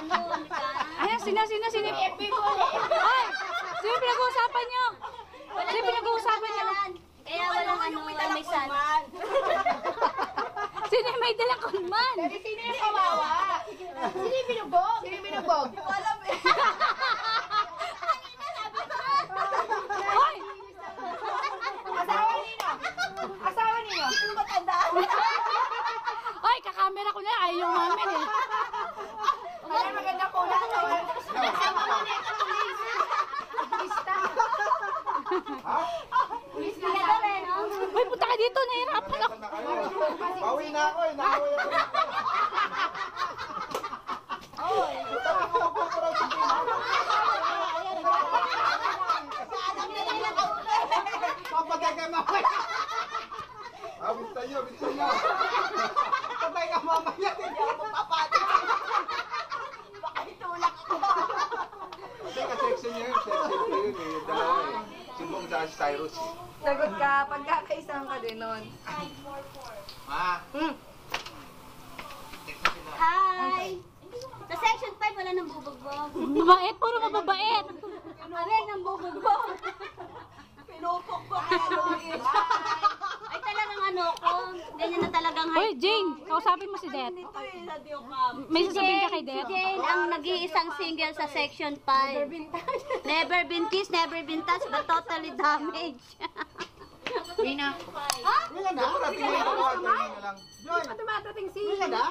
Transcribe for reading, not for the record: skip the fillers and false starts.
ganun ka. Ayan, sino? Ay! Sino pinag-uusapan nyo? Sino pinag-uusapan nyo? Kaya walang may sana. Sino yung may dalang kunman? Sino yung kawawa? Sino yung binugbog? Sino yung binugbog? Alam eh. Hoy! Asawa nino? Asawa nino? Sino matanda? Hoy, kakamera ko na. Ayaw yung mamin eh. Ay, maganda ko na. Asawa mo na ito, pulis. Pulista. Pulis na Kaya rin, no? Hoy, punta ka dito. Nahirapan ako. Bawi na ako eh. Nahawi ako. Papatay ka mamaya. Bintan nyo. Patay ka mamaya. Hindi ako papatay. Baka itulak ako. Kasi ka-section nyo yun. Section ko yun eh. Dalawa eh. Sumbong sa Cyrus eh. Sagot ka, pagkakaisang ka din nun. Hi! Sa section 5, wala nang bubugbog. Mabait, puro mababait. Abel, nang bubugbog. Pinupok-pok. Ay, talagang ano ko. Ganyan na talagang Hoy, Jane, kausapin mo si Det. May sasabihin ka kay Si Det? Jane ang nag-iisang single sa section 5. Never been kissed, never been touched, but totally damaged. Wina. Ha? Wala na. Tingin ko. Tingin na lang. Joy. Tumatating si... Wala na.